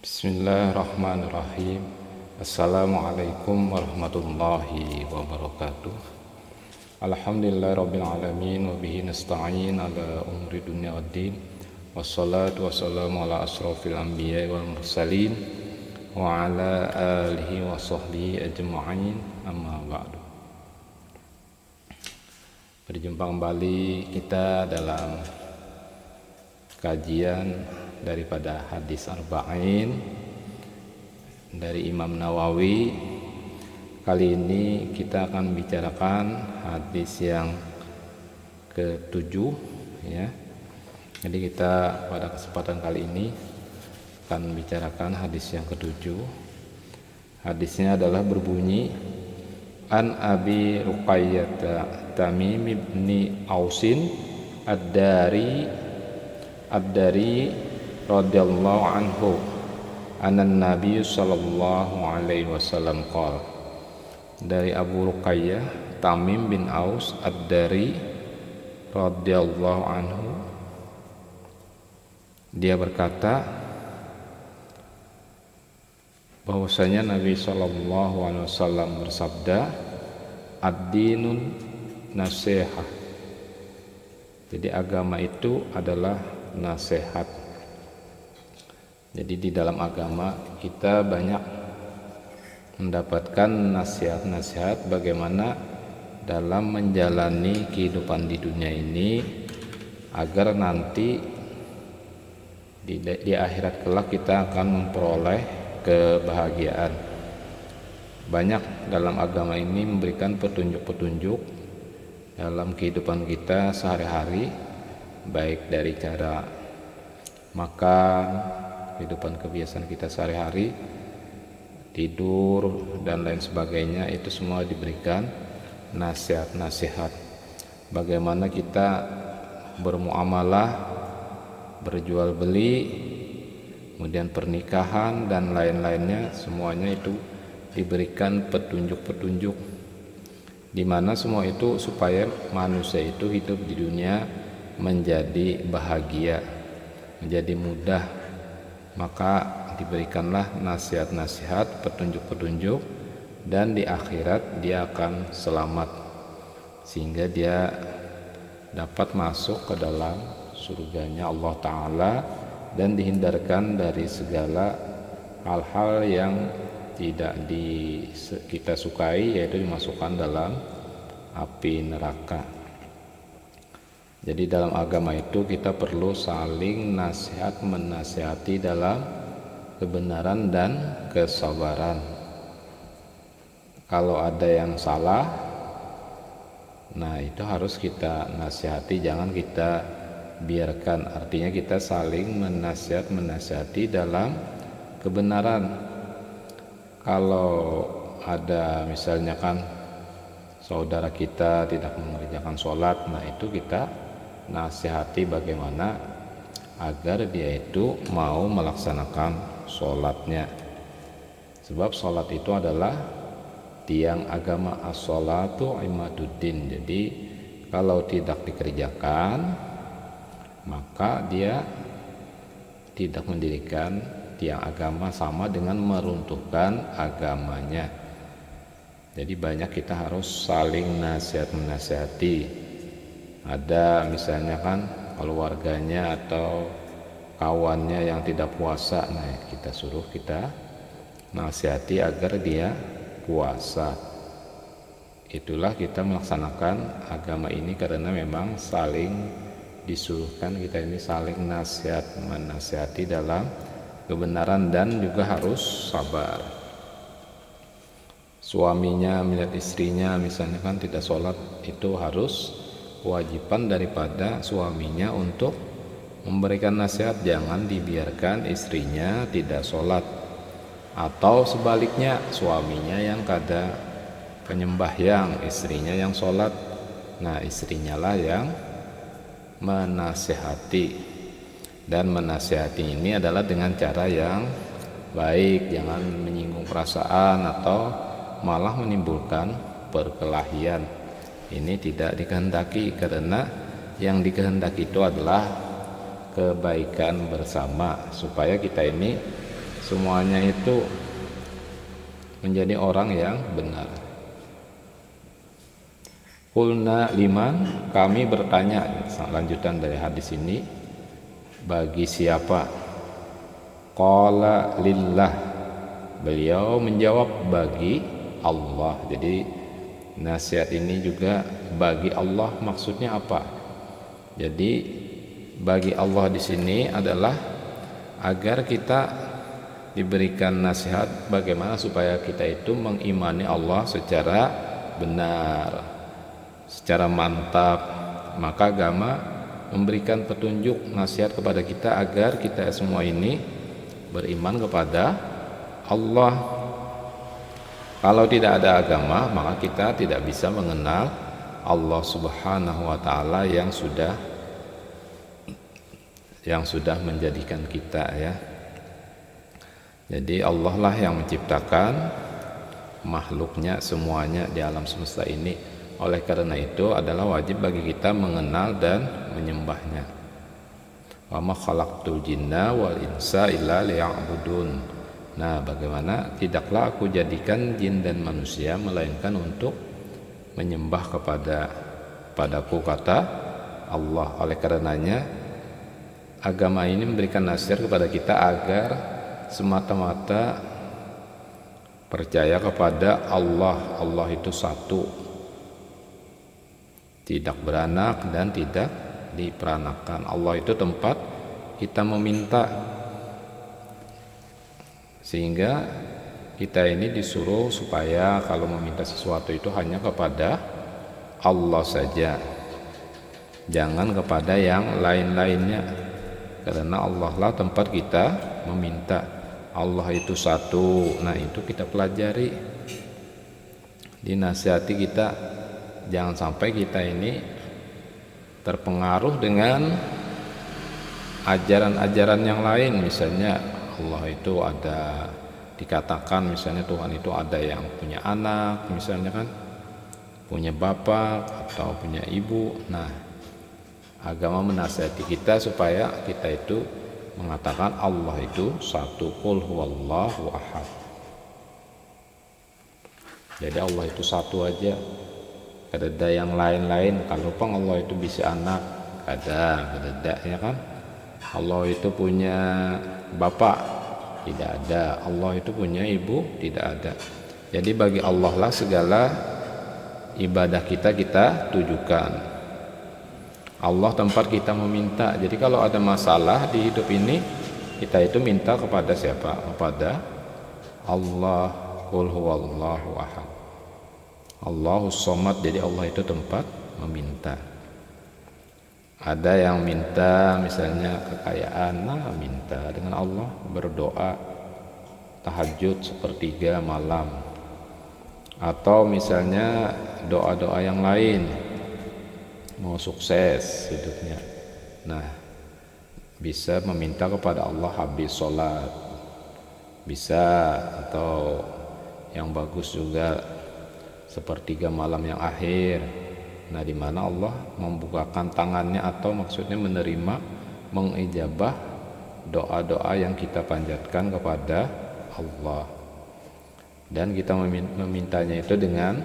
Bismillahirrahmanirrahim. Assalamualaikum warahmatullahi wabarakatuh. Alhamdulillahirabbil alamin wa bihi nasta'in ala umuri dunya waddin. Wassalatu wassalamu ala asrofil anbiya'i wal mursalin wa ala alihi wa sahbihi ajma'in. Amma ba'du. Berjumpa kembali kita dalam kajian daripada hadis arba'in dari Imam Nawawi. Kali ini kita akan bicarakan hadis yang ke-7 ya. Jadi kita pada kesempatan kali ini akan bicarakan hadis yang ke-7. Hadisnya adalah berbunyi An Abi Ruqayyah Tamim ibni Ausin ad-Dari radhiyallahu anhu anan Nabi sallallahu alaihi wasallam qala. Dari Abu Ruqayyah Tamim bin Aus ad-Dari radhiyallahu anhu, dia berkata bahwasanya Nabi sallallahu alaihi wasallam bersabda, ad-dinun nasihah. Jadi agama itu adalah nasihat. Jadi di dalam agama kita banyak mendapatkan nasihat-nasihat bagaimana dalam menjalani kehidupan di dunia ini agar nanti di akhirat kelak kita akan memperoleh kebahagiaan. Banyak dalam agama ini memberikan petunjuk-petunjuk dalam kehidupan kita sehari-hari, baik dari cara makan, kehidupan kebiasaan kita sehari-hari, tidur dan lain sebagainya. Itu semua diberikan nasihat-nasihat bagaimana kita bermuamalah, berjual beli, kemudian pernikahan dan lain-lainnya. Semuanya itu diberikan petunjuk-petunjuk di mana semua itu supaya manusia itu hidup di dunia menjadi bahagia, menjadi mudah. Maka diberikanlah nasihat-nasihat, petunjuk-petunjuk, dan di akhirat dia akan selamat sehingga dia dapat masuk ke dalam surganya Allah Ta'ala dan dihindarkan dari segala hal-hal yang tidak kita sukai, yaitu dimasukkan dalam api neraka. Jadi dalam agama itu kita perlu saling nasihat menasihati dalam kebenaran dan kesabaran. Kalau ada yang salah, nah itu harus kita nasihati, jangan kita biarkan. Artinya kita saling menasihati dalam kebenaran. Kalau ada misalnya kan saudara kita tidak mengerjakan sholat, nah itu kita nasihati bagaimana agar dia itu mau melaksanakan sholatnya. Sebab sholat itu adalah tiang agama, as-sholatu imaduddin. Jadi kalau tidak dikerjakan maka dia tidak mendirikan tiang agama, sama dengan meruntuhkan agamanya. Jadi banyak kita harus saling nasihat menasihati. Ada misalnya kan keluarganya atau kawannya yang tidak puasa, nah kita suruh kita nasihati agar dia puasa. Itulah kita melaksanakan agama ini karena memang saling disuruhkan kita ini saling nasihat menasihati dalam kebenaran dan juga harus sabar. Suaminya melihat istrinya misalnya kan tidak sholat, itu harus kewajiban daripada suaminya untuk memberikan nasihat, jangan dibiarkan istrinya tidak sholat. Atau sebaliknya, suaminya yang kada penyembahyang, istrinya yang sholat, nah istrinya lah yang menasihati. Dan menasihati ini adalah dengan cara yang baik, jangan menyinggung perasaan atau malah menimbulkan perkelahian. Ini tidak dikehendaki, karena yang dikehendaki itu adalah kebaikan bersama, supaya kita ini semuanya itu menjadi orang yang benar. Qulna liman, kami bertanya, lanjutan dari hadis ini, bagi siapa? Qala lillah, beliau menjawab bagi Allah. Jadi nasihat ini juga bagi Allah, maksudnya apa? Jadi bagi Allah di sini adalah agar kita diberikan nasihat bagaimana supaya kita itu mengimani Allah secara benar, secara mantap. Maka agama memberikan petunjuk, nasihat kepada kita agar kita semua ini beriman kepada Allah. Kalau tidak ada agama, maka kita tidak bisa mengenal Allah Subhanahu wa taala yang sudah menjadikan kita, ya. Jadi Allah lah yang menciptakan makhluknya semuanya di alam semesta ini. Oleh karena itu adalah wajib bagi kita mengenal dan menyembahnya. Wa ma khalaqtul jinna wal insa illa liya'budun. Nah, bagaimana tidaklah aku jadikan jin dan manusia melainkan untuk menyembah padaku, kata Allah. Oleh karenanya agama ini memberikan nasihat kepada kita agar semata-mata percaya kepada Allah. Allah itu satu, tidak beranak dan tidak diperanakan. Allah itu tempat kita meminta, sehingga kita ini disuruh supaya kalau meminta sesuatu itu hanya kepada Allah saja, jangan kepada yang lain-lainnya, karena Allah lah tempat kita meminta. Allah itu satu. Nah, itu kita pelajari, dinasihati kita. Jangan sampai kita ini terpengaruh dengan ajaran-ajaran yang lain. Misalnya Allah itu ada, dikatakan misalnya Tuhan itu ada yang punya anak, misalnya kan, punya bapak atau punya ibu. Nah, agama menasihati kita supaya kita itu mengatakan Allah itu satu, qul huwallahu ahad. Jadi Allah itu satu aja, tidak ada yang lain-lain. Kalau pun Allah itu bisa anak, ada ya kan. Allah itu punya bapak, tidak ada. Allah itu punya ibu, tidak ada. Jadi bagi Allah lah segala ibadah kita tujukan. Allah tempat kita meminta. Jadi kalau ada masalah di hidup ini, kita itu minta kepada siapa? Kepada Allah. Qul huwallahu ahad, Allahus somad. Jadi Allah itu tempat meminta. Ada yang minta misalnya kekayaan, nah minta dengan Allah, berdoa tahajud sepertiga malam, atau misalnya doa-doa yang lain, mau sukses hidupnya. Nah, bisa meminta kepada Allah habis sholat, bisa, atau yang bagus juga sepertiga malam yang akhir. Nah, di mana Allah membukakan tangannya, atau maksudnya menerima, mengijabah doa-doa yang kita panjatkan kepada Allah. Dan kita memintanya itu dengan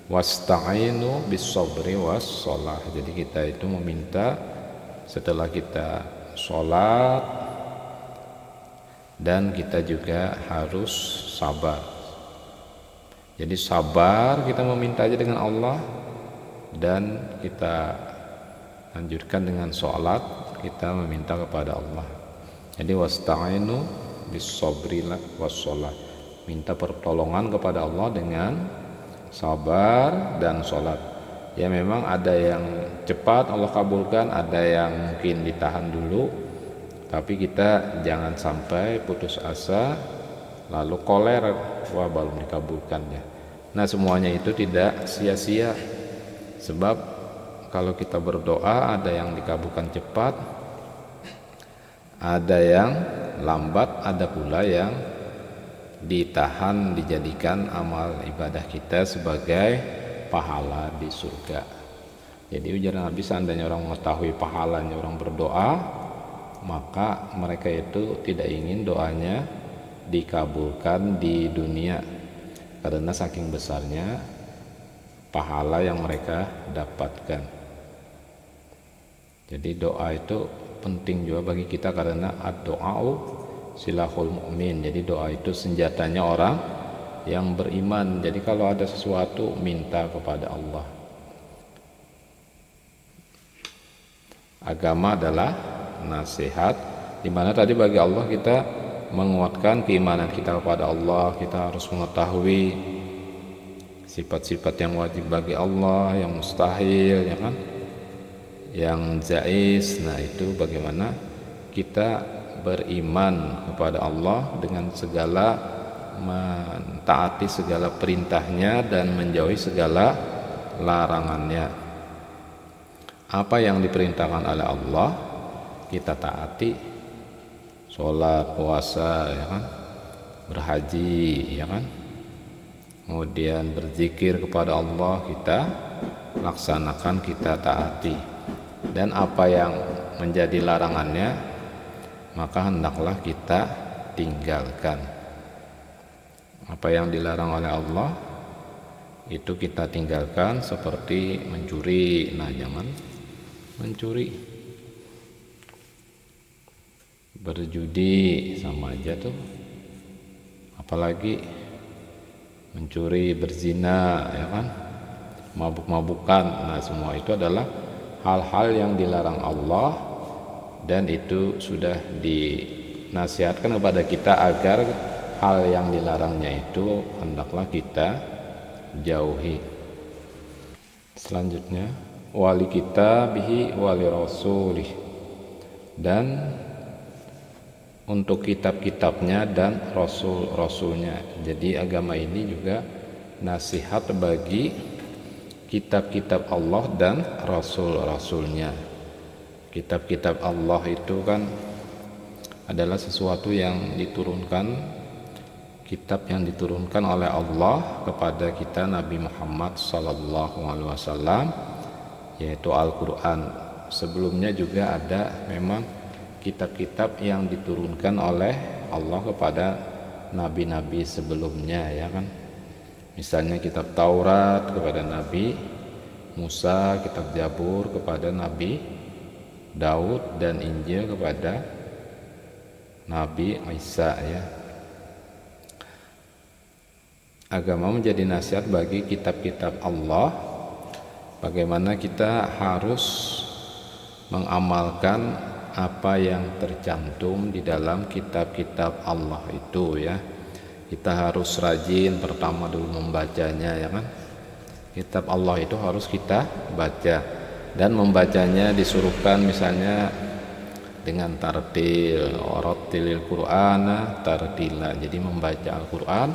wasta'inu bis-sabri was-shalah. Jadi kita itu meminta setelah kita sholat, dan kita juga harus sabar. Jadi sabar, kita meminta aja dengan Allah, dan kita lanjutkan dengan sholat, kita meminta kepada Allah. Jadi wasta'inu bis-sabri was-shalah, minta pertolongan kepada Allah dengan sabar dan sholat. Ya, memang ada yang cepat Allah kabulkan, ada yang mungkin ditahan dulu, tapi kita jangan sampai putus asa lalu koler, wah belum dikabulkannya. Nah, semuanya itu tidak sia-sia, sebab kalau kita berdoa ada yang dikabulkan cepat, ada yang lambat, ada pula yang ditahan, dijadikan amal ibadah kita sebagai pahala di surga. Jadi ujar Nabi, seandainya orang mengetahui pahalanya orang berdoa, maka mereka itu tidak ingin doanya dikabulkan di dunia karena saking besarnya pahala yang mereka dapatkan. Jadi doa itu penting juga bagi kita karena ad-do'a'u silahul mu'min. Jadi doa itu senjatanya orang yang beriman. Jadi kalau ada sesuatu minta kepada Allah. Agama adalah nasihat, di mana tadi bagi Allah kita menguatkan keimanan kita kepada Allah. Kita harus mengetahui sifat-sifat yang wajib bagi Allah, yang mustahil, ya kan, yang jaiz. Nah itu bagaimana kita beriman kepada Allah dengan segala mentaati segala perintahnya dan menjauhi segala larangannya. Apa yang diperintahkan oleh Allah kita taati, sholat, puasa, ya kan, berhaji, ya kan, kemudian berzikir kepada Allah kita laksanakan, kita taati. Dan apa yang menjadi larangannya maka hendaklah kita tinggalkan. Apa yang dilarang oleh Allah itu kita tinggalkan, seperti mencuri. Nah jangan mencuri, berjudi sama aja tuh, apalagi mencuri, berzina, ya kan, mabuk-mabukan. Nah semua itu adalah hal-hal yang dilarang Allah, dan itu sudah dinasihatkan kepada kita agar hal yang dilarangnya itu hendaklah kita jauhi. Selanjutnya, wali kita bihi wali rasulih, dan untuk kitab-kitabnya dan rasul-rasulnya. Jadi agama ini juga nasihat bagi kitab-kitab Allah dan rasul-rasulnya. Kitab-kitab Allah itu kan adalah sesuatu yang diturunkan, kitab yang diturunkan oleh Allah kepada kita Nabi Muhammad SAW, yaitu Al-Quran. Sebelumnya juga ada memang kitab-kitab yang diturunkan oleh Allah kepada nabi-nabi sebelumnya, ya kan. Misalnya kitab Taurat kepada Nabi Musa, kitab Zabur kepada Nabi Daud, dan Injil kepada Nabi Isa, ya. Agama menjadi nasihat bagi kitab-kitab Allah, bagaimana kita harus mengamalkan apa yang tercantum di dalam kitab-kitab Allah itu, ya. Kita harus rajin pertama dulu membacanya, ya kan. Kitab Allah itu harus kita baca, dan membacanya disuruhkan misalnya dengan tartil, warattilil Qur'ana tartila. Jadi membaca Al-Qur'an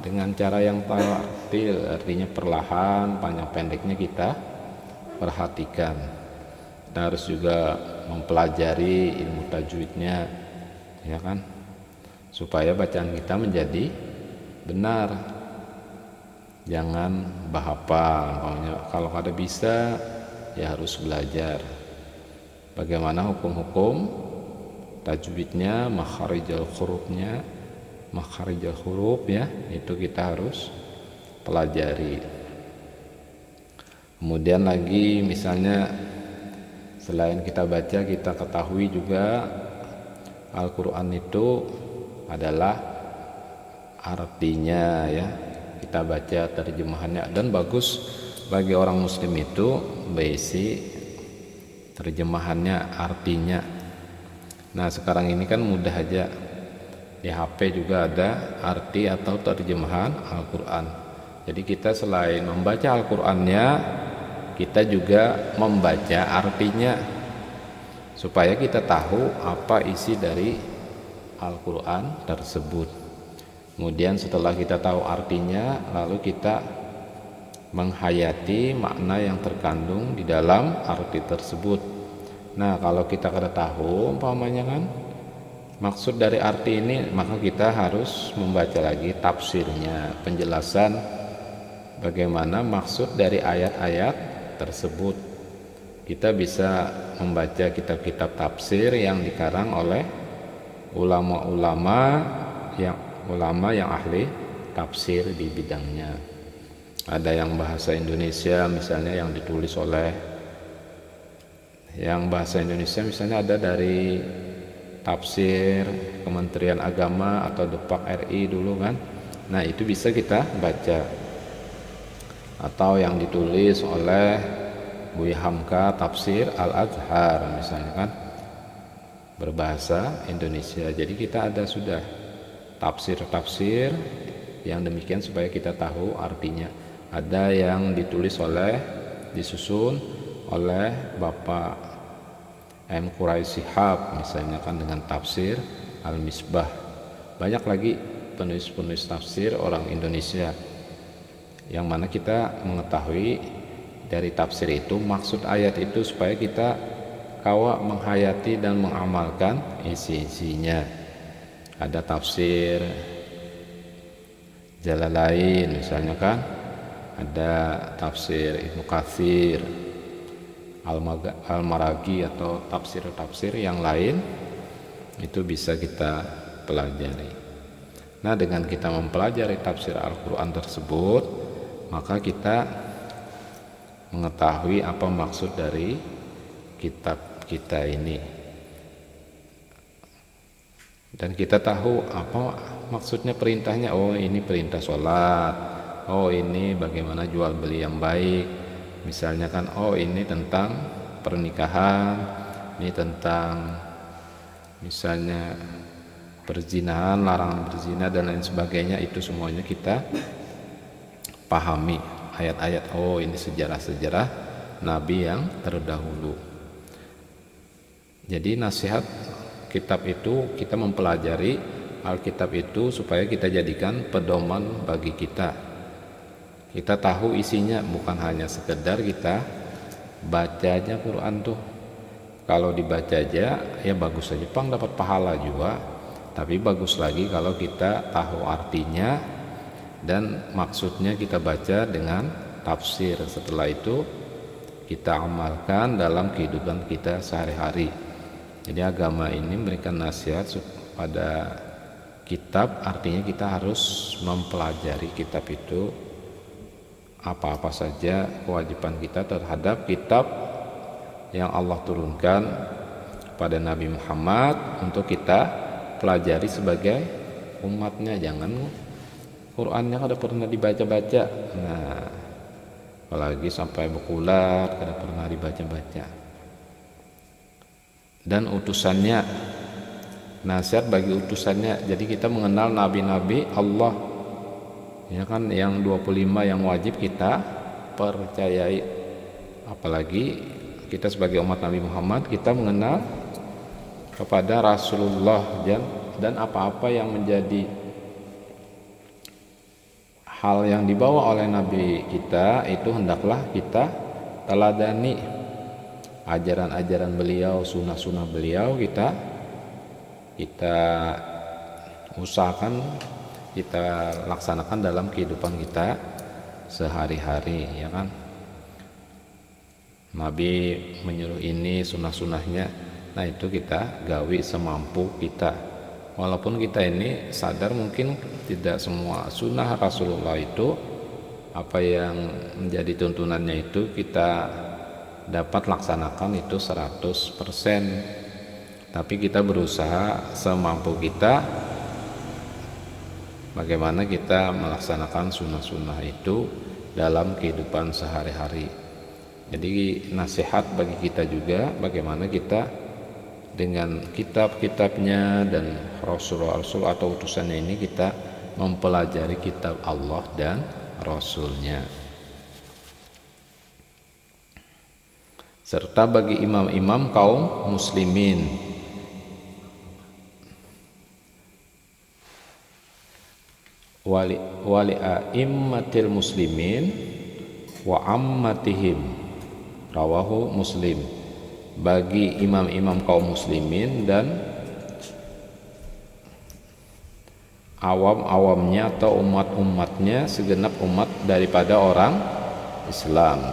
dengan cara yang tartil, artinya perlahan, panjang pendeknya kita perhatikan. Kita harus juga mempelajari ilmu tajwidnya, ya kan, supaya bacaan kita menjadi benar. Jangan bahapal, kalau kada bisa ya harus belajar bagaimana hukum-hukum tajwidnya, makharijul hurufnya, makharijul huruf, ya, itu kita harus pelajari. Kemudian lagi misalnya selain kita baca, kita ketahui juga Al-Quran itu adalah artinya, ya, kita baca terjemahannya. Dan bagus bagi orang muslim itu berisi terjemahannya, artinya. Nah sekarang ini kan mudah aja, di HP juga ada arti atau terjemahan Al-Quran. Jadi kita selain membaca Al-Qurannya, kita juga membaca artinya, supaya kita tahu apa isi dari Al-Quran tersebut. Kemudian setelah kita tahu artinya, lalu kita menghayati makna yang terkandung di dalam arti tersebut. Nah kalau kita kada tahu umpamanya kan maksud dari arti ini, maka kita harus membaca lagi tafsirnya, penjelasan bagaimana maksud dari ayat-ayat tersebut. kita bisa membaca kitab-kitab tafsir yang dikarang oleh ulama-ulama yang ahli tafsir di bidangnya. Ada yang bahasa Indonesia misalnya yang ditulis oleh misalnya ada dari tafsir Kementerian Agama atau Depak RI dulu kan. Nah, itu bisa kita baca. Atau yang ditulis oleh Buya Hamka Tafsir Al-Azhar misalnya kan, berbahasa Indonesia. Jadi kita ada sudah tafsir-tafsir yang demikian supaya kita tahu artinya. Ada yang disusun oleh Bapak M. Quraisy Shihab misalnya kan dengan tafsir Al-Misbah. Banyak lagi penulis-penulis tafsir orang Indonesia yang mana kita mengetahui dari tafsir itu maksud ayat itu supaya kita kawa menghayati dan mengamalkan isi-isinya. Ada tafsir Jalalain misalnya kan, ada tafsir Ibnu Katsir, Al-Maraghi atau tafsir-tafsir yang lain itu bisa kita pelajari. Nah, dengan kita mempelajari tafsir Al-Quran tersebut, maka kita mengetahui apa maksud dari kitab kita ini, dan kita tahu apa maksudnya perintahnya. Oh, ini perintah sholat, oh ini bagaimana jual beli yang baik misalnya kan, oh ini tentang pernikahan, ini tentang misalnya perzinahan, larangan berzina dan lain sebagainya. Itu semuanya kita pahami ayat-ayat. Oh, ini sejarah-sejarah nabi yang terdahulu. Jadi nasihat kitab itu, kita mempelajari Alkitab itu supaya kita jadikan pedoman bagi kita. Kita tahu isinya, bukan hanya sekedar kita baca aja Quran tuh. Kalau dibaca aja ya bagus aja, pang dapat pahala juga. Tapi bagus lagi kalau kita tahu artinya dan maksudnya, kita baca dengan tafsir. Setelah itu kita amalkan dalam kehidupan kita sehari-hari. Jadi agama ini memberikan nasihat pada kitab, artinya kita harus mempelajari kitab itu, apa-apa saja kewajiban kita terhadap kitab yang Allah turunkan pada Nabi Muhammad untuk kita pelajari sebagai umatnya. Jangan Qurannya kada pernah dibaca-baca, nah apalagi sampai bekulat kada pernah dibaca-baca. Dan utusannya, nasihat bagi utusannya. Jadi kita mengenal nabi-nabi Allah, ya kan, yang 25 yang wajib kita percayai. Apalagi kita sebagai umat Nabi Muhammad, kita mengenal kepada Rasulullah dan apa-apa yang menjadi hal yang dibawa oleh Nabi kita itu hendaklah kita teladani. Ajaran-ajaran beliau, sunnah-sunnah beliau kita usahakan kita laksanakan dalam kehidupan kita sehari-hari, ya kan. Nabi menyuruh ini sunnah-sunnahnya, nah itu kita gawi semampu kita. Walaupun kita ini sadar mungkin tidak semua sunnah Rasulullah itu, apa yang menjadi tuntunannya itu kita dapat laksanakan itu 100%. Tapi kita berusaha semampu kita bagaimana kita melaksanakan sunnah-sunnah itu dalam kehidupan sehari-hari. Jadi nasihat bagi kita juga bagaimana kita dengan kitab-kitabnya dan Rasul-Rasul atau utusannya ini kita mempelajari kitab Allah dan Rasulnya. Serta bagi imam-imam kaum muslimin, wali a'immatil muslimin wa ammatihim, rawahu Muslim. Bagi imam-imam kaum muslimin dan awam-awamnya atau umat-umatnya, segenap umat daripada orang Islam.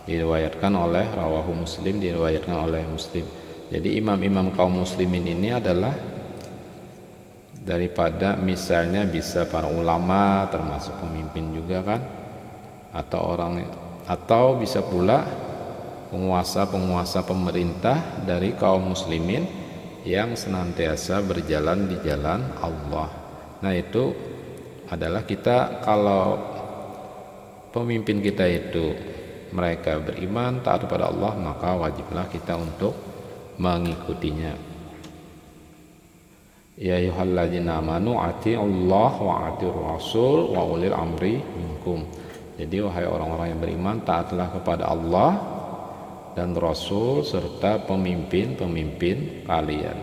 diriwayatkan oleh rawahu Muslim, diriwayatkan oleh Muslim. Jadi imam-imam kaum muslimin ini adalah daripada misalnya bisa para ulama termasuk pemimpin juga kan, atau bisa pula penguasa-penguasa pemerintah dari kaum muslimin yang senantiasa berjalan di jalan Allah. Nah, itu adalah kita, kalau pemimpin kita itu mereka beriman taat kepada Allah, maka wajiblah kita untuk mengikutinya. Ya ayyuhalladzina amanu atiiullah wa atiir rasul wa ulil amri minkum. Jadi wahai orang-orang yang beriman, taatlah kepada Allah dan Rasul serta pemimpin-pemimpin kalian.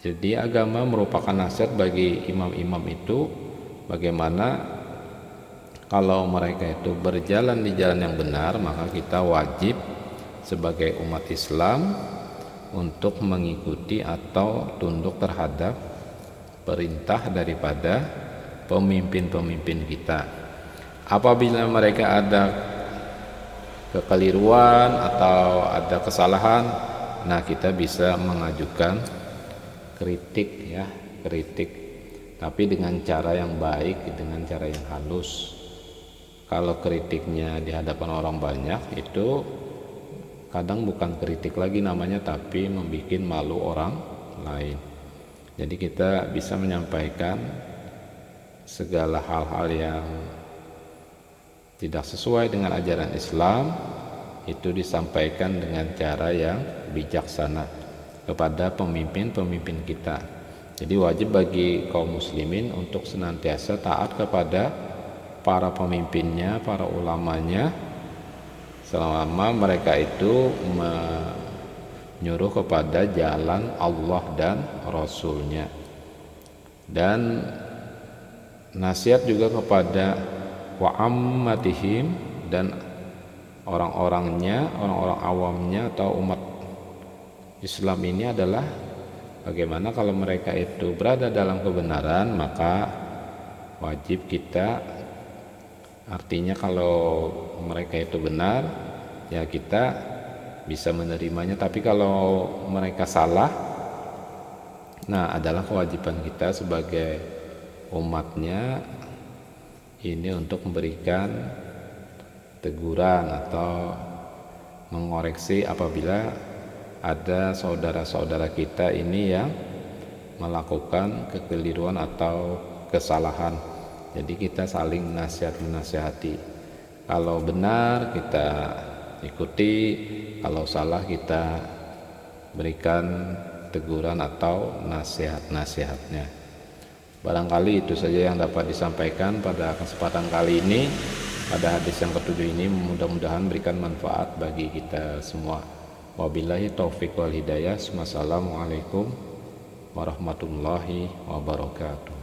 Jadi agama merupakan nasihat bagi imam-imam itu, bagaimana kalau mereka itu berjalan di jalan yang benar, maka kita wajib sebagai umat Islam untuk mengikuti atau tunduk terhadap perintah daripada pemimpin-pemimpin kita. Apabila mereka ada kekeliruan atau ada kesalahan, nah kita bisa mengajukan kritik, tapi dengan cara yang baik, dengan cara yang halus. Kalau kritiknya di hadapan orang banyak, itu kadang bukan kritik lagi namanya, tapi membuat malu orang lain. Jadi kita bisa menyampaikan segala hal-hal yang tidak sesuai dengan ajaran Islam, itu disampaikan dengan cara yang bijaksana kepada pemimpin-pemimpin kita. Jadi wajib bagi kaum muslimin untuk senantiasa taat kepada para pemimpinnya, para ulamanya, selama mereka itu menyuruh kepada jalan Allah dan Rasulnya. Dan nasihat juga kepada wa ammatihim, dan orang-orangnya, orang-orang awamnya atau umat Islam ini adalah bagaimana kalau mereka itu berada dalam kebenaran, maka wajib kita, artinya kalau mereka itu benar ya kita bisa menerimanya, tapi kalau mereka salah, nah adalah kewajiban kita sebagai umatnya ini untuk memberikan teguran atau mengoreksi apabila ada saudara-saudara kita ini yang melakukan kekeliruan atau kesalahan. Jadi kita saling menasihati. Kalau benar kita ikuti, kalau salah kita berikan teguran atau nasihat-nasihatnya. Barangkali itu saja yang dapat disampaikan pada kesempatan kali ini, pada hadis yang ketujuh ini. Mudah-mudahan berikan manfaat bagi kita semua. Wabillahi taufiq wal hidayah. Wassalamualaikum warahmatullahi wabarakatuh.